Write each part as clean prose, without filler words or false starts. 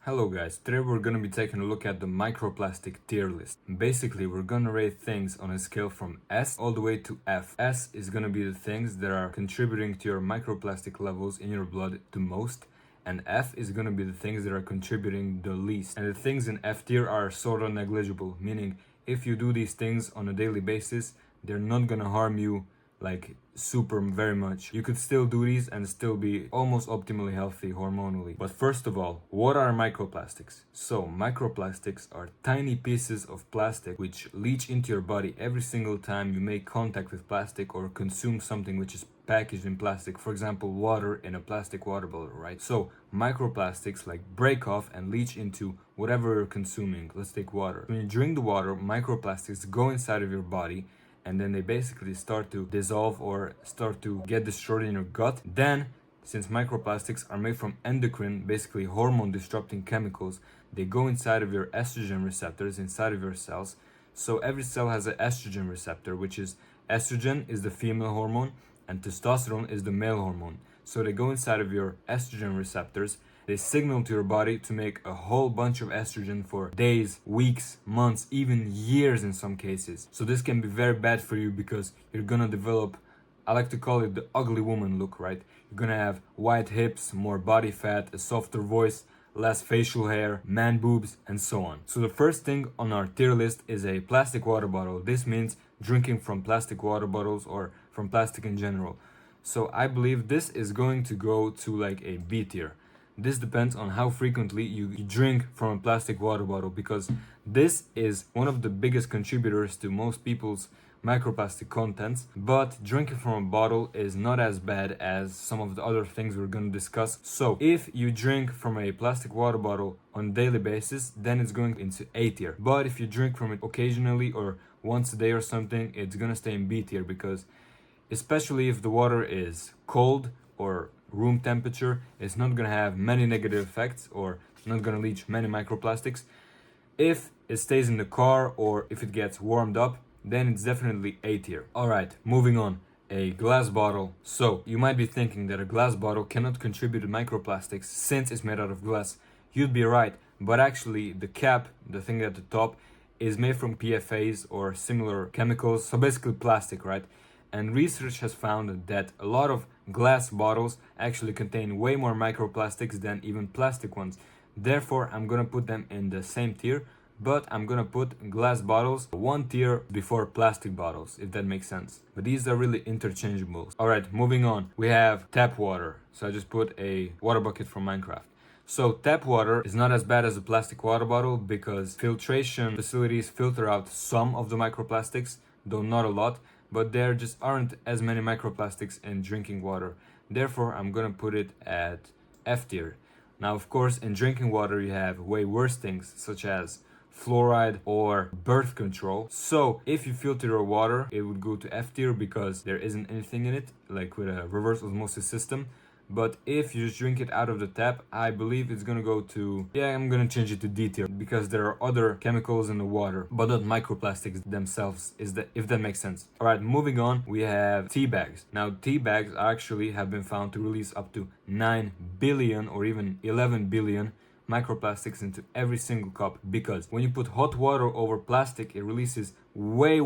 Hello guys, today we're gonna be taking a look at the microplastic tier list. Basically, we're gonna rate things on a scale from S all the way to F. S is gonna be the things that are contributing to your microplastic levels in your blood the most, and F is gonna be the things that are contributing the least. And the things in F tier are sort of negligible, meaning if you do these things on a daily basis, they're not gonna harm you like super very much. You could still do these and still be almost optimally healthy hormonally. But first of all, what are microplastics? So microplastics are tiny pieces of plastic which leach into your body every single time you make contact with plastic or consume something which is packaged in plastic, for example water in a plastic water bottle, right? So microplastics like break off and leach into whatever you're consuming. Let's take water. When you drink the water, microplastics go inside of your body and then they basically start to dissolve or start to get destroyed in your gut. Then, since microplastics are made from endocrine, basically hormone disrupting chemicals, they go inside of your estrogen receptors inside of your cells. So every cell has an estrogen receptor, which is estrogen is the female hormone and testosterone is the male hormone. So they go inside of your estrogen receptors. They signal to your body to make a whole bunch of estrogen for days, weeks, months, even years in some cases. So this can be very bad for you because you're gonna develop, I like to call it the ugly woman look, right? You're gonna have white hips, more body fat, a softer voice, less facial hair, man boobs, and so on. So the first thing on our tier list is a plastic water bottle. This means drinking from plastic water bottles or from plastic in general. So I believe this is going to go to like a B tier. This depends on how frequently you drink from a plastic water bottle, because this is one of the biggest contributors to most people's microplastic contents. But drinking from a bottle is not as bad as some of the other things we're going to discuss. So if you drink from a plastic water bottle on a daily basis, then it's going into A tier. But if you drink from it occasionally or once a day or something, it's going to stay in B tier, because especially if the water is cold or room temperature, it's not going to have many negative effects or not going to leach many microplastics. If it stays in the car or if it gets warmed up, then it's definitely A tier. Alright, moving on. A glass bottle. So you might be thinking that a glass bottle cannot contribute to microplastics since it's made out of glass. You'd be right, but actually the cap, the thing at the top, is made from PFAs or similar chemicals, so basically plastic, right? And research has found that a lot of glass bottles actually contain way more microplastics than even plastic ones. Therefore, I'm gonna put them in the same tier, but I'm gonna put glass bottles one tier before plastic bottles, if that makes sense. But these are really interchangeable. Alright, moving on. We have tap water. So I just put a water bucket from Minecraft. So tap water is not as bad as a plastic water bottle because filtration facilities filter out some of the microplastics, though not a lot. But there just aren't as many microplastics in drinking water. Therefore, I'm gonna put it at F tier. Now, of course, in drinking water, you have way worse things such as fluoride or birth control. So if you filter your water, it would go to F tier because there isn't anything in it, like with a reverse osmosis system. But if you just drink it out of the tap, I believe it's gonna go to, I'm gonna change it to D tier, because there are other chemicals in the water, but not microplastics themselves, if that makes sense. Alright, moving on, we have tea bags. Now, tea bags actually have been found to release up to 9 billion or even 11 billion microplastics into every single cup, because when you put hot water over plastic, it releases way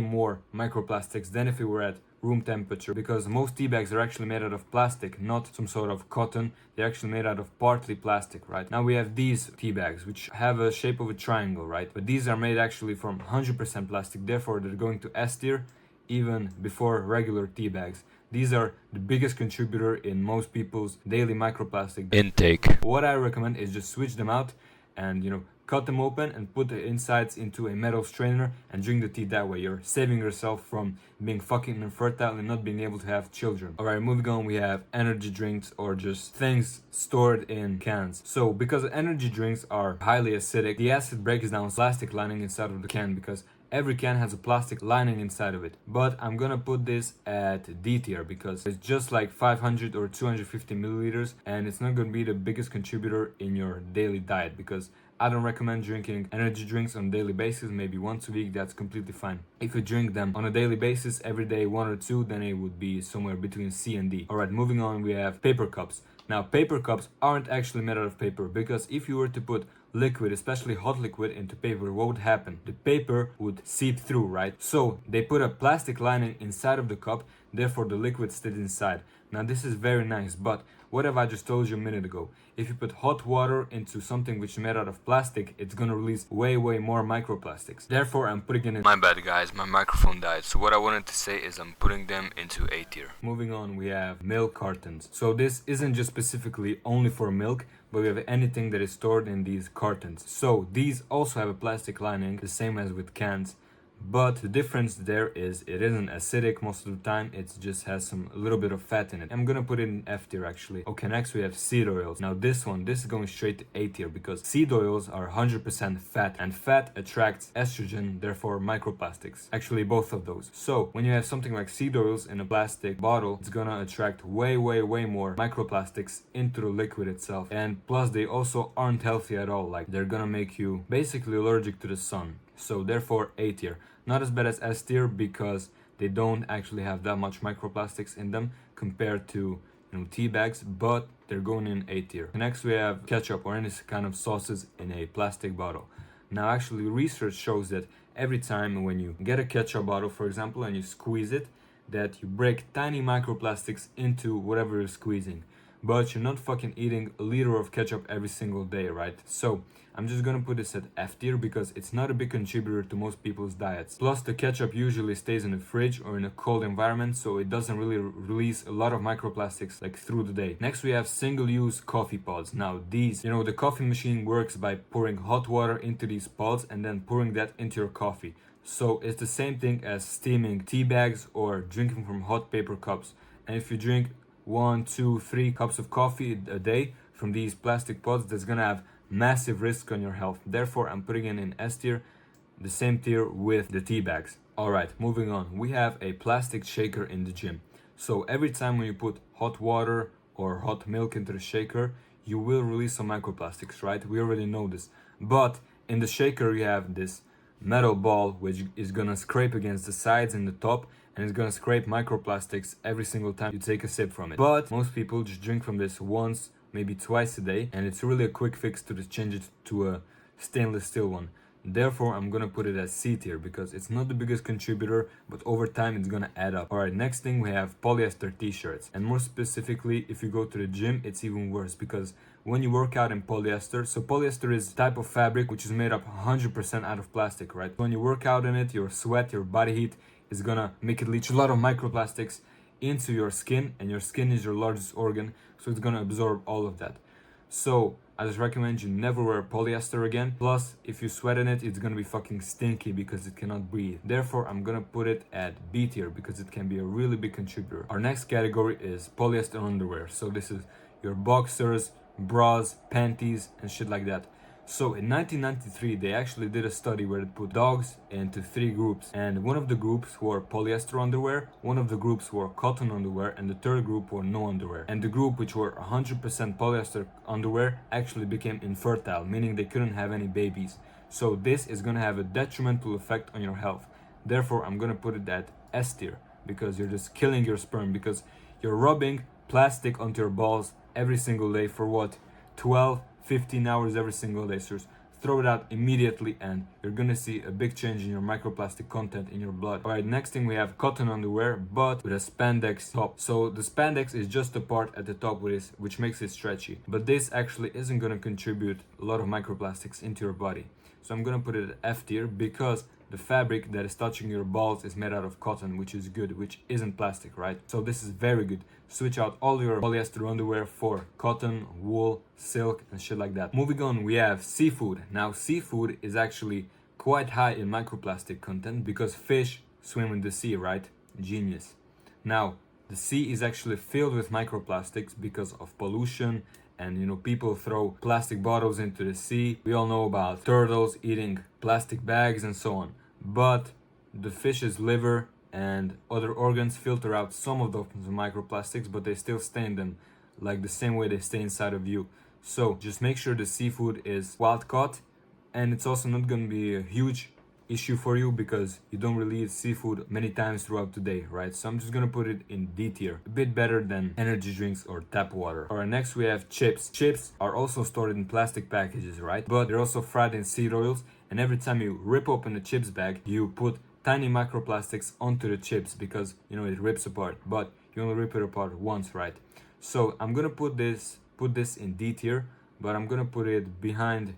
more microplastics than if it were at room temperature, because most tea bags are actually made out of plastic, not some sort of cotton. They're actually made out of partly plastic, right? Now we have these tea bags which have a shape of a triangle, right? But these are made actually from 100% plastic, therefore they're going to S tier even before regular tea bags. These are the biggest contributor in most people's daily microplastic intake. What I recommend is just switch them out and cut them open and put the insides into a metal strainer and drink the tea that way. You're saving yourself from being fucking infertile and not being able to have children. Alright, moving on, we have energy drinks or just things stored in cans. So because energy drinks are highly acidic, the acid breaks down plastic lining inside of the can, because every can has a plastic lining inside of it. But I'm gonna put this at D tier because it's just like 500 or 250 milliliters and it's not gonna be the biggest contributor in your daily diet, because I don't recommend drinking energy drinks on a daily basis. Maybe once a week, that's completely fine. If you drink them on a daily basis, every day, one or two, then it would be somewhere between C and D. Alright, moving on, we have paper cups. Now, paper cups aren't actually made out of paper, because if you were to put liquid, especially hot liquid, into paper, what would happen? The paper would seep through, right? So they put a plastic lining inside of the cup, therefore the liquid stayed inside. Now this is very nice, but what have I just told you a minute ago? If you put hot water into something which is made out of plastic, it's gonna release way more microplastics. Therefore, I'm putting it in... My bad guys, my microphone died. So what I wanted to say is I'm putting them into A tier. Moving on, we have milk cartons. So this isn't just specifically only for milk, but we have anything that is stored in these cartons. So these also have a plastic lining, the same as with cans. But the difference there is it isn't acidic most of the time, it just has a little bit of fat in it. I'm gonna put it in F tier actually. Okay, next we have seed oils. Now this is going straight to A tier, because seed oils are 100% fat, and fat attracts estrogen, therefore microplastics. Actually both of those. So when you have something like seed oils in a plastic bottle, it's gonna attract way more microplastics into the liquid itself. And plus they also aren't healthy at all, like they're gonna make you basically allergic to the sun. So therefore A tier. Not as bad as S tier, because they don't actually have that much microplastics in them compared to tea bags, but they're going in A tier. Next we have ketchup or any kind of sauces in a plastic bottle. Now actually research shows that every time when you get a ketchup bottle, for example, and you squeeze it, that you break tiny microplastics into whatever you're squeezing. But you're not fucking eating a liter of ketchup every single day, right? So I'm just gonna put this at F tier, because it's not a big contributor to most people's diets. Plus the ketchup usually stays in the fridge or in a cold environment, so it doesn't really release a lot of microplastics like through the day. Next we have single-use coffee pods. Now these, the coffee machine works by pouring hot water into these pods and then pouring that into your coffee. So it's the same thing as steaming tea bags or drinking from hot paper cups. And if you drink 1, 2, 3 cups of coffee a day from these plastic pods, that's gonna have massive risk on your health. Therefore, I'm putting it in S tier, the same tier with the tea bags. Alright, moving on. We have a plastic shaker in the gym. So every time when you put hot water or hot milk into the shaker, you will release some microplastics, right? We already know this. But in the shaker, you have this metal ball which is gonna scrape against the sides and the top, and it's gonna scrape microplastics every single time you take a sip from it. But most people just drink from this once, maybe twice a day, and it's really a quick fix to just change it to a stainless steel one. Therefore, I'm gonna put it as C tier, because it's not the biggest contributor, but over time it's gonna add up. Alright, next thing we have polyester t-shirts. And more specifically, if you go to the gym, it's even worse, because when you work out in polyester, so polyester is a type of fabric which is made up 100% out of plastic, right? When you work out in it, your sweat, your body heat is gonna make it leach a lot of microplastics into your skin, and your skin is your largest organ, so it's gonna absorb all of that. So I just recommend you never wear polyester again. Plus, if you sweat in it, it's gonna be fucking stinky because it cannot breathe. Therefore, I'm gonna put it at B tier, because it can be a really big contributor. Our next category is polyester underwear. So this is your boxers, bras, panties, and shit like that. So in 1993, they actually did a study where they put dogs into 3 groups, and one of the groups wore polyester underwear, one of the groups wore cotton underwear, and the third group wore no underwear. And the group which wore 100% polyester underwear actually became infertile, meaning they couldn't have any babies. So this is gonna have a detrimental effect on your health. Therefore, I'm gonna put it at S tier, because you're just killing your sperm, because you're rubbing plastic onto your balls every single day for what? 12-15 hours every single day. So just throw it out immediately, and you're gonna see a big change in your microplastic content in your blood. Alright, next thing we have cotton underwear, but with a spandex top. So the spandex is just the part at the top which makes it stretchy, but this actually isn't gonna contribute a lot of microplastics into your body. So I'm gonna put it at F tier, because the fabric that is touching your balls is made out of cotton, which is good, which isn't plastic, right? So this is very good. Switch out all your polyester underwear for cotton, wool, silk, and shit like that. Moving on, we have seafood. Now, seafood is actually quite high in microplastic content, because fish swim in the sea, right? Genius. Now, the sea is actually filled with microplastics because of pollution, and people throw plastic bottles into the sea. We all know about turtles eating plastic bags and so on. But the fish's liver and other organs filter out some of those microplastics, but they still stay in them, like the same way they stay inside of you. So just make sure the seafood is wild caught, and it's also not going to be a huge issue for you because you don't really eat seafood many times throughout the day, right? So I'm just gonna put it in D tier, a bit better than energy drinks or tap water. Alright, next we have chips. Chips are also stored in plastic packages, right? But they're also fried in seed oils, and every time you rip open the chips bag, you put tiny microplastics onto the chips because it rips apart, but you only rip it apart once, right? So I'm gonna put this in D tier, but I'm gonna put it behind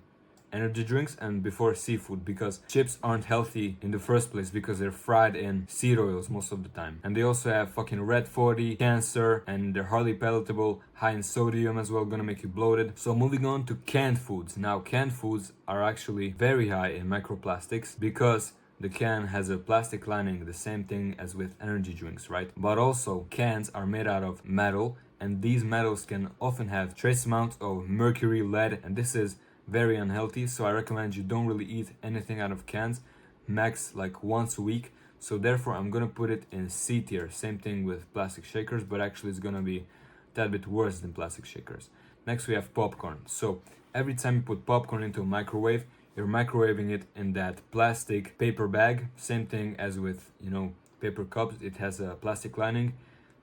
energy drinks and before seafood because chips aren't healthy in the first place because they're fried in seed oils most of the time, and they also have fucking red 40, cancer, and they're hardly palatable, high in sodium as well, gonna make you bloated. So moving on to canned foods. Now canned foods are actually very high in microplastics because the can has a plastic lining, the same thing as with energy drinks, right? But also cans are made out of metal, and these metals can often have trace amounts of mercury, lead, and this is very unhealthy. So I recommend you don't really eat anything out of cans, max like once a week. So therefore I'm gonna put it in C tier. Same thing with plastic shakers, but actually it's gonna be a tad bit worse than plastic shakers. Next we have popcorn. So every time you put popcorn into a microwave, you're microwaving it in that plastic paper bag. Same thing as with paper cups, it has a plastic lining.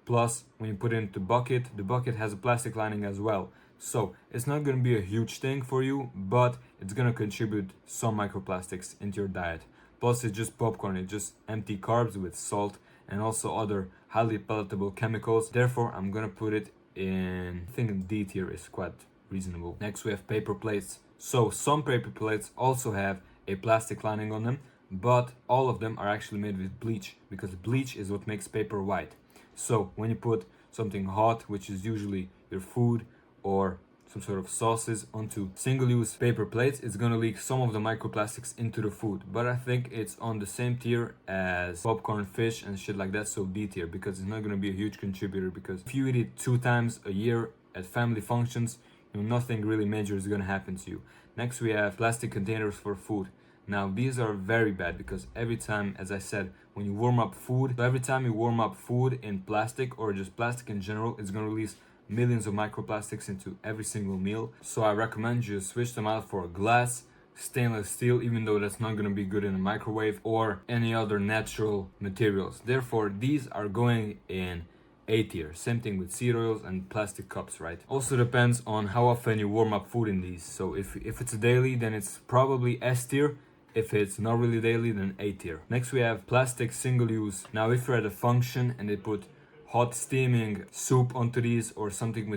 Plus when you put it into the bucket has a plastic lining as well. So it's not going to be a huge thing for you, but it's going to contribute some microplastics into your diet. Plus it's just popcorn, it's just empty carbs with salt and also other highly palatable chemicals. Therefore I'm going to put it in, I think D tier is quite reasonable. Next we have paper plates. So some paper plates also have a plastic lining on them, but all of them are actually made with bleach because bleach is what makes paper white. So when you put something hot, which is usually your food or some sort of sauces, onto single-use paper plates, it's gonna leak some of the microplastics into the food. But I think it's on the same tier as popcorn, fish, and shit like that, so D tier, because it's not gonna be a huge contributor, because if you eat it 2 times a year at family functions, nothing really major is gonna happen to you. Next we have plastic containers for food. Now these are very bad because every time, as I said, when you warm up food, every time you warm up food in plastic or just plastic in general, it's gonna release millions of microplastics into every single meal. So I recommend you switch them out for glass, stainless steel, even though that's not going to be good in a microwave, or any other natural materials. Therefore these are going in A tier. Same thing with seed oils and plastic cups, right? Also depends on how often you warm up food in these. So if it's a daily, then it's probably S tier. If it's not really daily, then A tier. Next we have plastic single use. Now if you're at a function and they put hot steaming soup onto these or something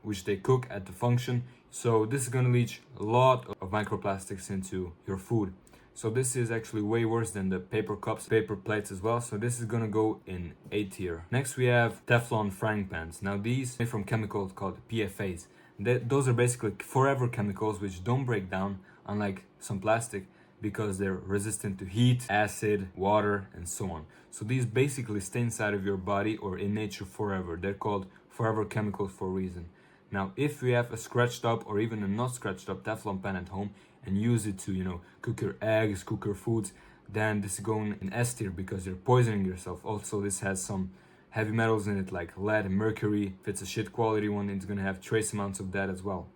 which they cook at the function, so this is going to leach a lot of microplastics into your food. So this is actually way worse than the paper cups, paper plates as well. So this is gonna go in A tier. Next we have Teflon frying pans. Now these are from chemicals called PFAs. Those are basically forever chemicals which don't break down, unlike some plastic, because they're resistant to heat, acid, water, and so on. So these basically stay inside of your body or in nature forever. They're called forever chemicals for a reason. Now, if you have a scratched up or even a not scratched up Teflon pan at home and use it to, cook your eggs, cook your foods, then this is going in S tier because you're poisoning yourself. Also, this has some heavy metals in it like lead and mercury. If it's a shit quality one, it's gonna have trace amounts of that as well.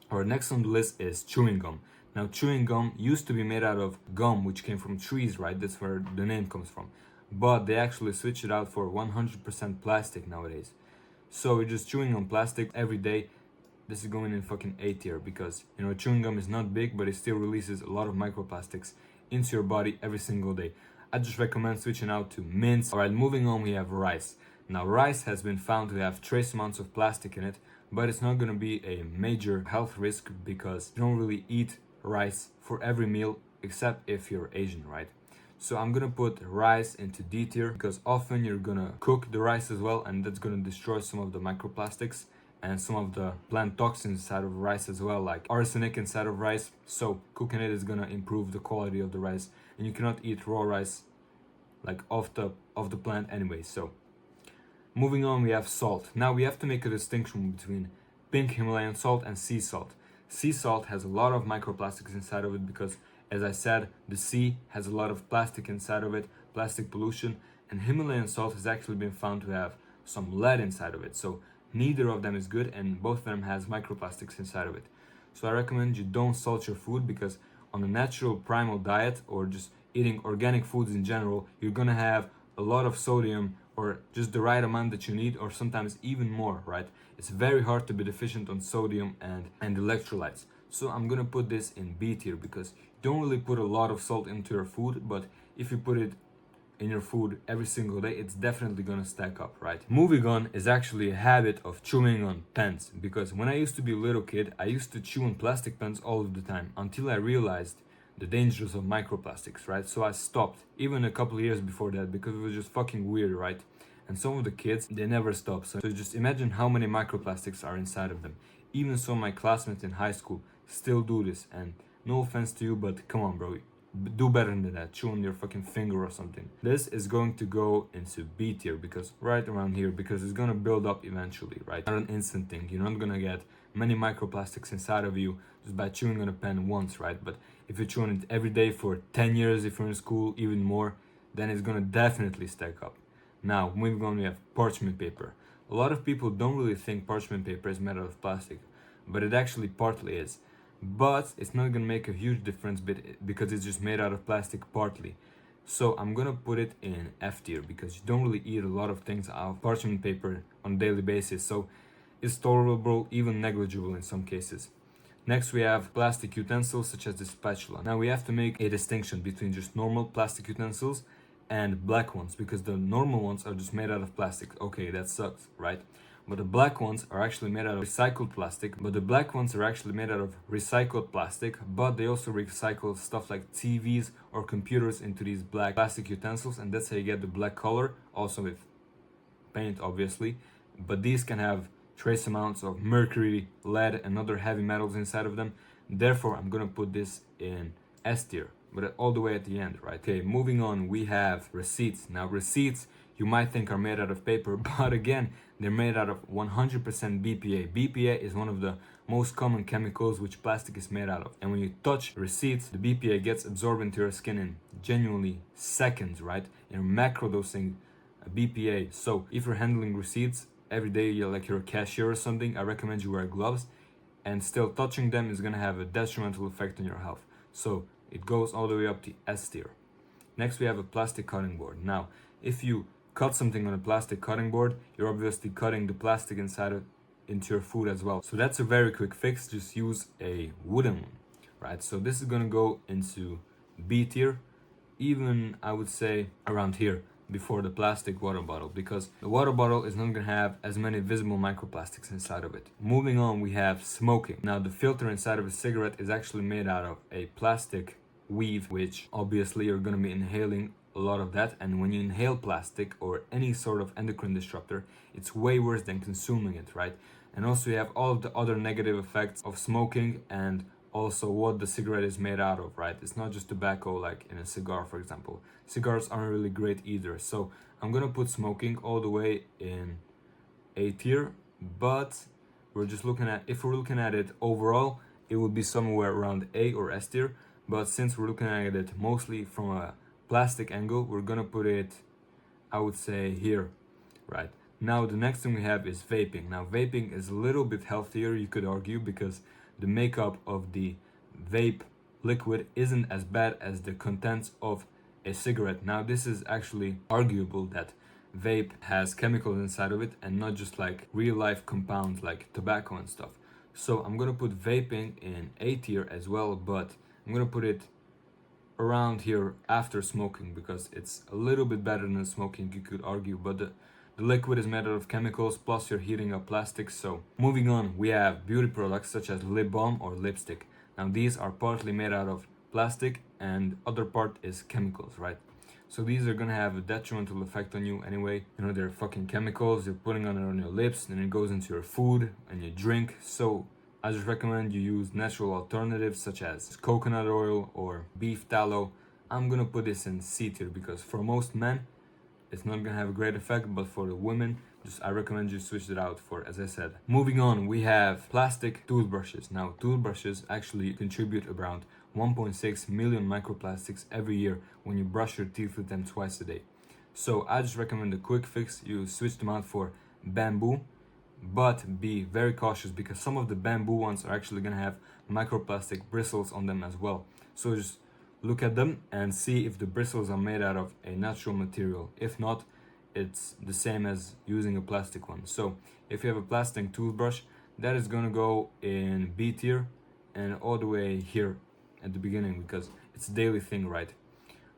Our next on the list is chewing gum. Now, chewing gum used to be made out of gum, which came from trees, right? That's where the name comes from. But they actually switched it out for 100% plastic nowadays. So you're just chewing on plastic every day. This is going in fucking A tier because, chewing gum is not big, but it still releases a lot of microplastics into your body every single day. I just recommend switching out to mints. Alright, moving on, we have rice. Now, rice has been found to have trace amounts of plastic in it, but it's not going to be a major health risk because you don't really eat rice for every meal except if you're Asian, right? So I'm gonna put rice into D tier because often you're gonna cook the rice as well, and that's gonna destroy some of the microplastics and some of the plant toxins inside of rice as well, like arsenic inside of rice. So cooking it is gonna improve the quality of the rice, and you cannot eat raw rice like off the plant anyway. So moving on, we have salt. Now we have to make a distinction between pink Himalayan salt and sea salt. Sea salt has a lot of microplastics inside of it because, as I said, the sea has a lot of plastic inside of it, plastic pollution, and Himalayan salt has actually been found to have some lead inside of it. So neither of them is good, and both of them has microplastics inside of it. So I recommend you don't salt your food because on a natural primal diet or just eating organic foods in general, you're gonna have a lot of sodium or just the right amount that you need, or sometimes even more, right? It's very hard to be deficient on sodium and electrolytes. So I'm gonna put this in B tier because you don't really put a lot of salt into your food, but if you put it in your food every single day, it's definitely gonna stack up, right? Moving on is actually a habit of chewing on pens, because when I used to be a little kid, I used to chew on plastic pens all of the time until I realized the dangers of microplastics, right? So I stopped even a couple of years before that because it was just fucking weird, right? And some of the kids, they never stop. So just imagine how many microplastics are inside of them. Even so, my classmates in high school still do this, and no offense to you, but come on, bro, do better than that. Chew on your fucking finger or something. This is going to go into B tier because right around here, because it's gonna build up eventually, right? Not an instant thing. You're not gonna get many microplastics inside of you just by chewing on a pen once, right? But if you chew on it every day for 10 years, if you're in school, even more, then it's gonna definitely stack up. Now, moving on, we have parchment paper. A lot of people don't really think parchment paper is made out of plastic, but it actually partly is. But it's not gonna make a huge difference because it's just made out of plastic partly. So I'm gonna put it in F tier because you don't really eat a lot of things out of parchment paper on a daily basis. So it's tolerable, even negligible in some cases. Next, we have plastic utensils such as the spatula. Now we have to make a distinction between just normal plastic utensils and black ones, because the normal ones are just made out of plastic. Okay, that sucks, right? But the black ones are actually made out of recycled plastic. But they also recycle stuff like TVs or computers into these black plastic utensils, and that's how you get the black color, also with paint, obviously. But these can have trace amounts of mercury, lead, and other heavy metals inside of them. Therefore, I'm gonna put this in S tier, but all the way at the end, right? Okay, moving on, we have receipts. Now, receipts you might think are made out of paper, but again, they're made out of 100% BPA. BPA is one of the most common chemicals which plastic is made out of. And when you touch receipts, the BPA gets absorbed into your skin in genuinely seconds, right? You're macrodosing BPA. So if you're handling receipts every day, you're a cashier or something, I recommend you wear gloves, and still touching them is gonna have a detrimental effect on your health. So it goes all the way up to S tier. Next, we have a plastic cutting board. Now, if you cut something on a plastic cutting board, you're obviously cutting the plastic inside of into your food as well. So that's a very quick fix. Just use a wooden one, right? So this is gonna go into B tier, even I would say around here before the plastic water bottle, because the water bottle is not gonna have as many visible microplastics inside of it. Moving on, we have smoking. Now, the filter inside of a cigarette is actually made out of a plastic weave, which obviously you're gonna be inhaling a lot of that, and when you inhale plastic or any sort of endocrine disruptor, it's way worse than consuming it, right? And also you have all of the other negative effects of smoking, and also what the cigarette is made out of, right? It's not just tobacco like in a cigar, for example. Cigars aren't really great either. So I'm gonna put smoking all the way in A tier, but if we're looking at it overall, it would be somewhere around A or S tier. But since we're looking at it mostly from a plastic angle, we're gonna put it, I would say, here, right? Now the next thing we have is vaping. Now vaping is a little bit healthier, you could argue, because the makeup of the vape liquid isn't as bad as the contents of a cigarette. Now this is actually arguable that vape has chemicals inside of it and not just like real life compounds like tobacco and stuff. So I'm gonna put vaping in A tier as well, but I'm gonna put it around here after smoking because it's a little bit better than smoking, you could argue, but the liquid is made out of chemicals, plus you're heating up plastic. So moving on, we have beauty products such as lip balm or lipstick. Now these are partly made out of plastic and other part is chemicals, right? So these are gonna have a detrimental effect on you anyway. You know, they're fucking chemicals, you're putting on it on your lips, and it goes into your food and you drink. So I just recommend you use natural alternatives such as coconut oil or beef tallow. I'm gonna put this in C tier because for most men, it's not gonna have a great effect, but for the women, I recommend you switch it out for, as I said. Moving on, we have plastic toothbrushes. Now, toothbrushes actually contribute around 1.6 million microplastics every year when you brush your teeth with them twice a day. So I just recommend a quick fix. You switch them out for bamboo, but be very cautious because some of the bamboo ones are actually gonna have microplastic bristles on them as well. So just look at them and see if the bristles are made out of a natural material. If not, it's the same as using a plastic one. So if you have a plastic toothbrush, that is gonna go in B tier and all the way here at the beginning because it's a daily thing, right?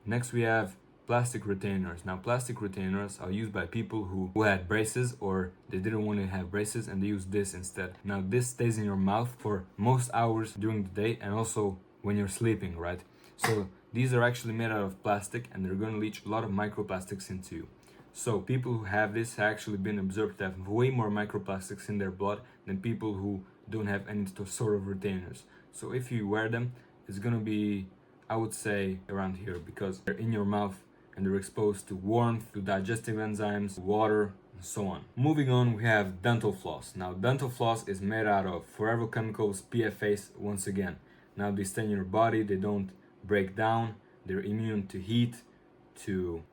Next we have plastic retainers. Now plastic retainers are used by people who had braces or they didn't want to have braces and they use this instead. Now this stays in your mouth for most hours during the day and also when you're sleeping, right? So these are actually made out of plastic and they're going to leach a lot of microplastics into you. So people who have this have actually been observed to have way more microplastics in their blood than people who don't have any sort of retainers. So if you wear them, it's going to be, I would say, around here because they're in your mouth and they're exposed to warmth, to digestive enzymes, water, and so on. Moving on, we have dental floss. Now, dental floss is made out of forever chemicals, PFAs, once again. Now, they stay in your body, they don't break down, they're immune to heat, to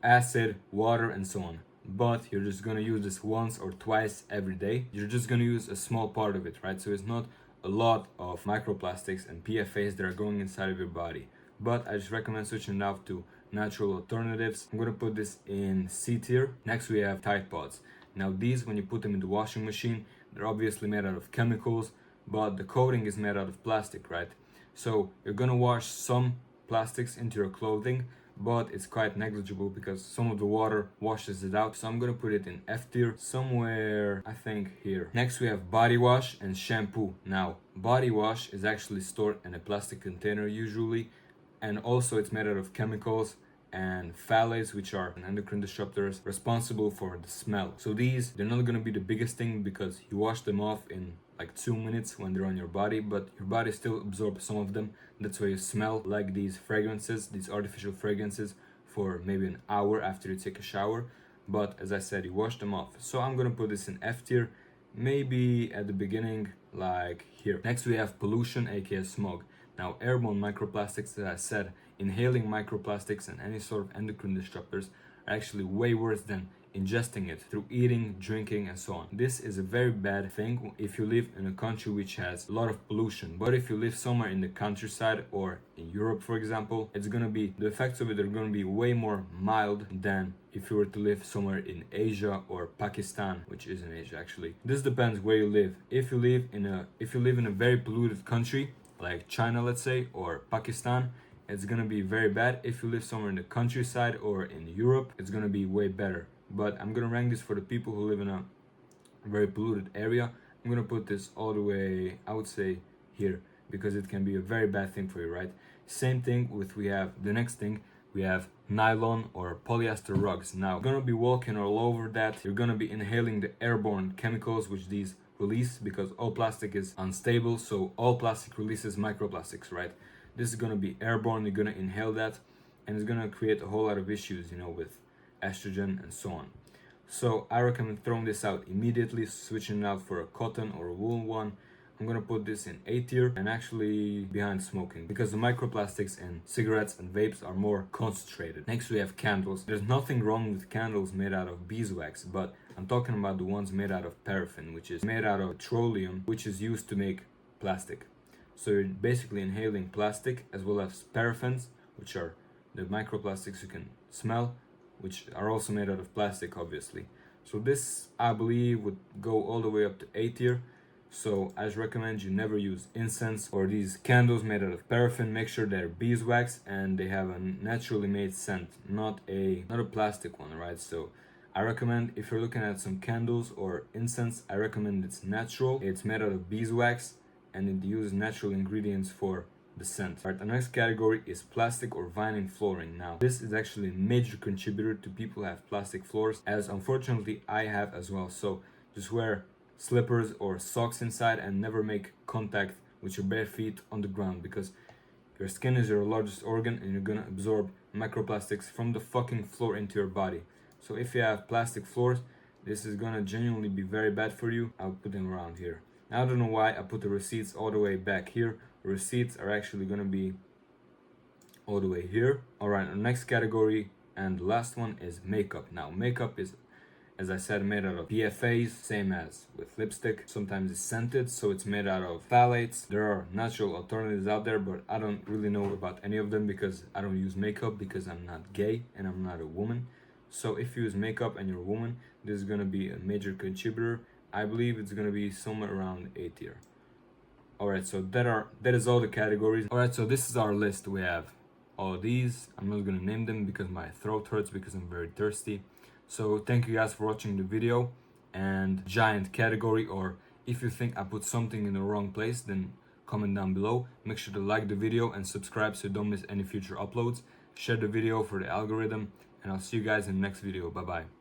acid, water, and so on. But you're just gonna use this once or twice every day. You're just gonna use a small part of it, right? So it's not a lot of microplastics and PFAs that are going inside of your body. But I just recommend switching it out to natural alternatives. I'm gonna put this in C tier. Next we have Tide Pods. Now these, when you put them in the washing machine, they're obviously made out of chemicals, but the coating is made out of plastic, right? So you're gonna wash some plastics into your clothing, but it's quite negligible because some of the water washes it out. So I'm gonna put it in F tier, somewhere I think here. Next we have body wash and shampoo. Now body wash is actually stored in a plastic container usually, and also it's made out of chemicals and phthalates, which are endocrine disruptors responsible for the smell. So these, they're not gonna be the biggest thing because you wash them off in like 2 minutes when they're on your body, but your body still absorbs some of them. That's why you smell like these fragrances, these artificial fragrances, for maybe an hour after you take a shower. But as I said, you wash them off. So I'm gonna put this in F tier, maybe at the beginning, like here. Next we have pollution, aka smog. Now airborne microplastics, as I said, inhaling microplastics and any sort of endocrine disruptors are actually way worse than ingesting it through eating, drinking, and so on. This is a very bad thing if you live in a country which has a lot of pollution. But if you live somewhere in the countryside or in Europe, for example, it's gonna be, the effects of it are gonna be way more mild than if you were to live somewhere in Asia or Pakistan, which is in Asia actually. This depends where you live. If you live in a very polluted country like China, let's say, or Pakistan, it's gonna be very bad. If you live somewhere in the countryside or in Europe, it's gonna be way better. But I'm gonna rank this for the people who live in a very polluted area. I'm gonna put this all the way, I would say, here, because it can be a very bad thing for you, right? Same thing with, we have the next thing, we have nylon or polyester rugs. Now, you're gonna be walking all over that. You're gonna be inhaling the airborne chemicals which these release, because all plastic is unstable, so all plastic releases microplastics, right? This is gonna be airborne, you're gonna inhale that, and it's gonna create a whole lot of issues, with estrogen and so on. So I recommend throwing this out immediately, switching it out for a cotton or a wool one. I'm gonna put this in A tier and actually behind smoking, because the microplastics in cigarettes and vapes are more concentrated. Next we have candles. There's nothing wrong with candles made out of beeswax, but I'm talking about the ones made out of paraffin, which is made out of petroleum, which is used to make plastic. So you're basically inhaling plastic as well as paraffins, which are the microplastics you can smell, which are also made out of plastic, obviously. So this, I believe, would go all the way up to A tier. So I just recommend you never use incense or these candles made out of paraffin. Make sure they're beeswax and they have a naturally made scent, not a plastic one, right? So I recommend, if you're looking at some candles or incense, I recommend it's natural. It's made out of beeswax and it uses natural ingredients for the scent. Right, the next category is plastic or vinyl flooring. Now, this is actually a major contributor to people who have plastic floors, as unfortunately I have as well. So just wear slippers or socks inside and never make contact with your bare feet on the ground, because your skin is your largest organ and you're gonna absorb microplastics from the fucking floor into your body. So if you have plastic floors, this is gonna genuinely be very bad for you. I'll put them around here. Now, I don't know why I put the receipts all the way back here. Receipts are actually gonna be all the way here. All right, our next category and the last one is makeup. Now, makeup is as I said, made out of PFAs, same as with lipstick. Sometimes it's scented, so it's made out of phthalates. There are natural alternatives out there, but I don't really know about any of them because I don't use makeup, because I'm not gay and I'm not a woman. So if you use makeup and you're a woman, this is gonna be a major contributor. I believe it's gonna be somewhere around A tier. Alright, so that is all the categories. Alright, so this is our list. We have all of these. I'm not gonna name them because my throat hurts because I'm very thirsty. So thank you guys for watching the video. And giant category, or if you think I put something in the wrong place, then comment down below. Make sure to like the video and subscribe so you don't miss any future uploads. Share the video for the algorithm, and I'll see you guys in the next video. Bye bye.